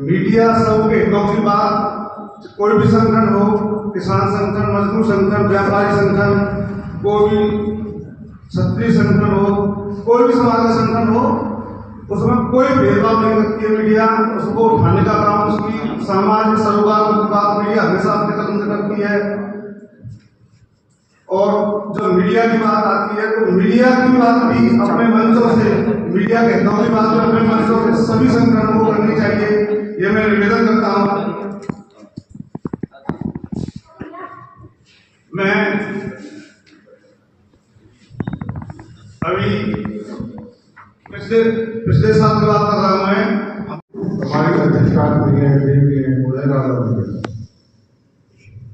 Media सबके हितों की बात, कोई भी संगठन हो, किसान संगठन, मजदूर संगठन, व्यापारी संगठन, कोई भी क्षत्रिय संगठन हो, कोई भी समाज का संगठन हो, उसमें कोई भेदभाव नहीं करती है मीडिया। उसको उठाने का काम उसकी सामाजिक सरोकार की बात मीडिया हमेशा अपने कदम से करती है। और जब मीडिया की बात आती है तो मीडिया की बात भी अपने मंचों से, मीडिया के हितों की बात भी अपने मंचों से सभी संगठनों को करनी चाहिए, ये मैं निवेदन करता हूँ। मैं अभी पिछले साल की बात कर रहा हूँ। मैं हमारी अध्यक्षता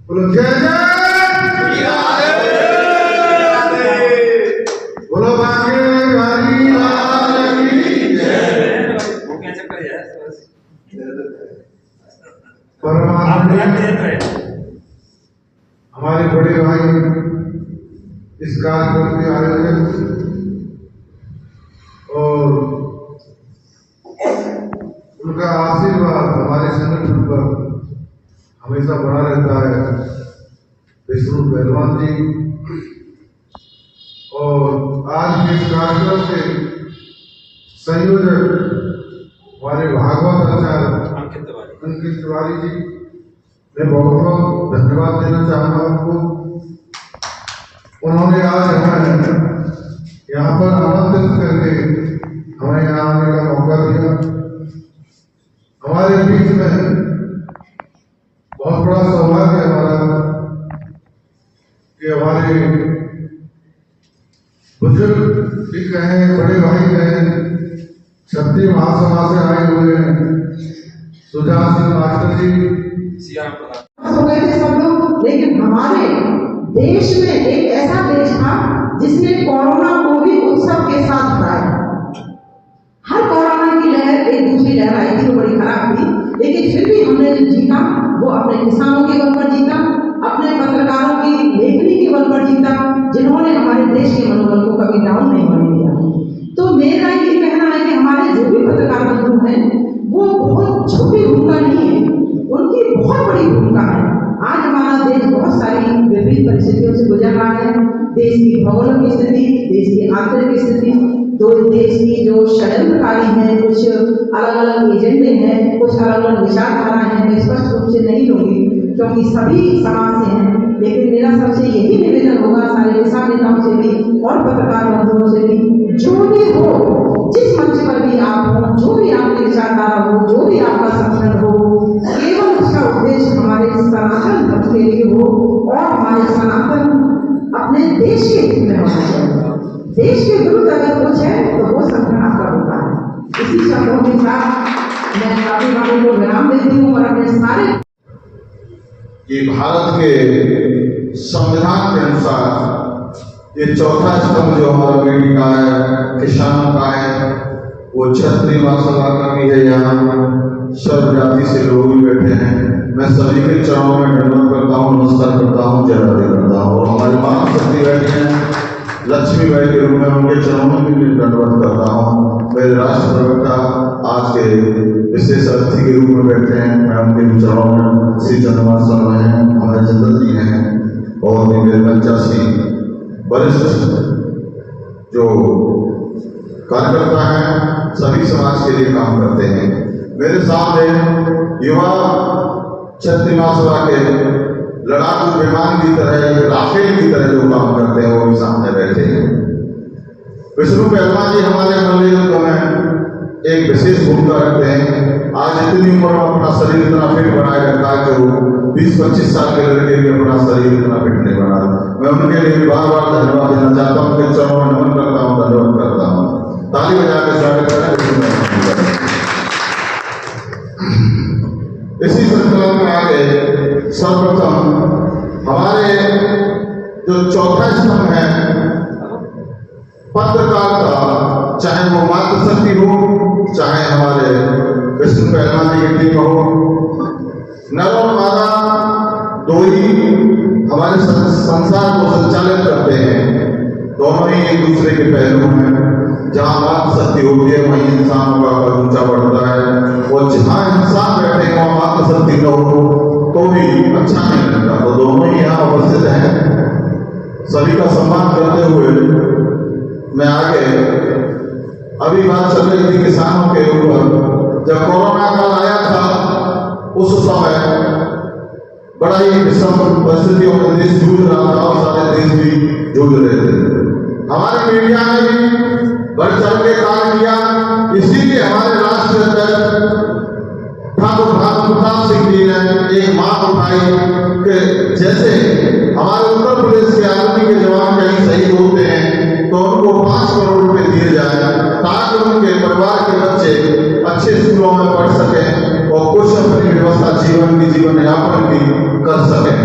बोलो जय जय बोलो बांके बिहारी लाल की जय। हमारे बड़े भाई इस कार्यक्रम के आयोजक और उनका आशीर्वाद हमारे संगठन पर हमेशा बना रहता है। विष्णु पहलवान जी और आज के इस कार्यक्रम के संयोजक हमारे भागवत आचार्य अंकित तिवारी जी, मैं बहुत बहुत धन्यवाद देना चाहूँगा उनको। उन्होंने आज हमें यहाँ पर आमंत्रित करके हमें यहाँ आने का मौका दिया। हमारे बीच में बहुत बड़ा सौभाग्य है हमारा कि हमारे बुजुर्ग भी कहें, बड़े भाई कहें, क्षत्रिय महासभा से आए हुए सुजान सिंह मास्टर जी हो गए थे सब लोग। लेकिन हमारे देश में एक ऐसा देश था जिसने कोरोना को भी उत्सव के साथ हराया। हर कोरोना की लहर एक दूसरी लहर आई थी, वो बड़ी खराब थी, लेकिन फिर भी हमने जो जीता वो अपने किसानों के बल पर जीता, अपने पत्रकारों की लेखनी के बल पर जीता, जिन्होंने हमारे देश के मनोबल को कभी डाउन नहीं होने दिया। तो मेरा ये कहना है कि हमारे जो भी पत्रकार बंधु हैं वो बहुत छोटी भूमिका नहीं है, उनकी बहुत बड़ी भूमिका है। आज हमारा देश बहुत सारी विपरीत परिस्थितियों से गुजर रहा है। देश की भौगोलिक स्थिति, देश की आंतरिक स्थिति, दो देश की जो षड्यंत्रकारी हैं, कुछ अलग अलग एजेंडे हैं, कुछ अलग अलग विचारधाराएं हैं, मैं स्पष्ट रूप से नहीं लूंगी क्योंकि सभी समाज से हैं। लेकिन मेरा सबसे यही निवेदन होगा सारे किसान नेताओं से भी और पत्रकार बंधुओं से भी, जो भी हो, जिस मंच पर भी आप हो, जो भी आपकी विचारधारा हो, जो भी आपका संगठन हो, केवल उसका उद्देश्य हमारे सनातन धर्म के लिए हो और हमारे सनातन अपने देश के हित में होना चाहिए। देश के विरुद्ध अगर कुछ है तो वो संगठन आपका होता है। इसी शब्दों के साथ मैं काफी बातों को विराम देती हूँ और अपने सारे कि भारत के संविधान के अनुसार ये चौथा स्तंभ जो हमारा बेटी का है, किसानों का है, वो क्षत्रिय महासभा का भी है। यहाँ सब जाति से लोग भी बैठे हैं। मैं सभी के चरणों में दंडवत करता हूँ, नमस्कार करता हूँ, जय राधे करता हूँ। और हमारी महाशक्ति बैठी हैं लक्ष्मी बाई के रूप में, उनके चरणों में भी दंडवत करता हूँ। मेरे राष्ट्र प्रवक्ता आज के विशेष अतिथि के रूप में बैठे हैं, मैं उनके चरणों में श्री चंद्रमा शर्मा हैं, हमारे जनरल जी हैं और मेरे पंचासी वरिष्ठ जो कार्यकर्ता हैं, सभी समाज के लिए काम करते हैं। मेरे सामने युवा क्षत्रिय महासभा के लड़ाकू विमान की तरह, राफेल की तरह जो काम करते हैं वो भी सामने बैठे हैं। विष्णु पहलवान जी हमारे मनोरंजन में एक विशेष भूमिका रखते हैं। आज इतनी उम्र में अपना शरीर इतना फिट बनाए रखा है जो 20-25 साल के लड़के भी अपना शरीर इतना फिट नहीं बना। मैं उनके लिए भी बार बार धन्यवाद देना चाहता हूँ, उनके चरणों में नमन करता हूँ, धन्यवाद करता हूँ। ताली बजा के स्वागत करें। इसी श्रृंखला में आगे सर्वप्रथम हमारे जो चौथा स्तंभ है पत्रकारिता, चाहे वो मातृशक्ति हो, चाहे हमारे विष्णु पहलवान जी की टीम हो, नर और मादा दो ही हमारे संसार को संचालित करते हैं, दोनों ही एक दूसरे के पहलू हैं। जहाँ बात सत्य होती है वहीं इंसानों का कद ऊंचा बढ़ता है, और जहाँ इंसान बैठे वहाँ बात सत्य न हो तो भी अच्छा नहीं लगता। तो दोनों ही यहाँ उपस्थित हैं। सभी का सम्मान करते हुए मैं आगे, अभी बात चल रही थी किसानों के ऊपर। जब कोरोना काल आया था उस समय बड़ा ही विषम परिस्थितियों में देश जूझ रहा था और सारे देश भी जूझ रहे थे। हमारे मीडिया ने भी बढ़ चढ़ के कार्य किया, इसीलिए हमारे राष्ट्रीय अध्यक्ष ठाकुर प्रताप सिंह जी ने एक मांग उठाई कि जैसे हमारे उत्तर प्रदेश के आर्मी के जवान कहीं शहीद होते हैं तो उनको 5 करोड़ रुपए दिए जाए ताकि उनके परिवार के बच्चे अच्छे स्कूलों में पढ़ सकें और कुछ अपनी व्यवस्था जीवन यापन की कर सकें।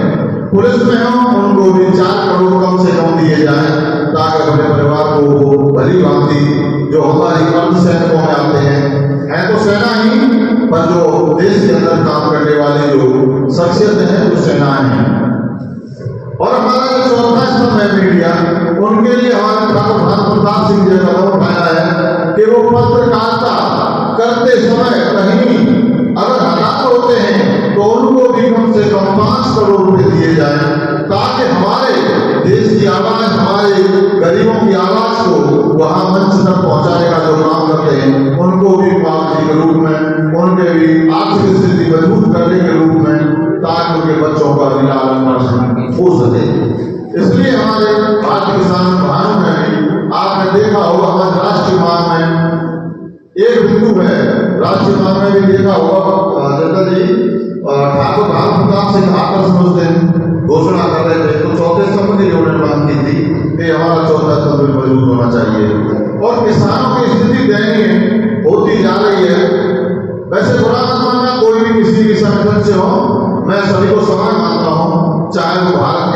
पुलिस में हम उनको भी 4 करोड़ कम से कम दिए जाए ताकि अपने परिवार को भली भांति, जो हमारी अर्धसैनिकों में आते हैं तो सेना ही, पर जो देश के अंदर काम करने वाले जो शख्सियत हैं वो सेनाएं हैं। और हमारा जो चौथा स्तंभ है मीडिया, उनके लिए हमारे ठाकुर प्रताप सिंह जी का उठाया है कि वो पत्रकारिता करते समय कहीं अगर हालात होते हैं तो उनको भी कम से कम 5 करोड़ रुपए दिए जाए ताकि हमारे देश की आवाज, हमारे गरीबों की आवाज को वहां मंच तक पहुंचाने का जो काम करते हैं उनको भी मुआवजे के रूप में, उनके भी आर्थिक स्थिति मजबूत करने के रूप में, ताकि उनके बच्चों का भी लालन पालन हो सके। इसलिए हमारे भारतीय किसान भाइयों में भी आपने देखा होगा, हमारे राष्ट्रीय मांग में एक बिंदु है, राष्ट्रीय मांग में भी देखा होगा जनता जी, ठाकुर प्रताप सिंह आकर्षण उस दिन घोषणा कर रहे थे तो चौथे स्तंभ की उन्होंने मांग की थी कि हमारा चौथा स्तंभ मजबूत होना चाहिए। और किसानों की स्थिति दयनीय होती जा रही है। वैसे बुरा मत मानना, कोई भी किसी भी संगठन से हो, मैं सभी को समान मानता हूँ, चाहे वो भारत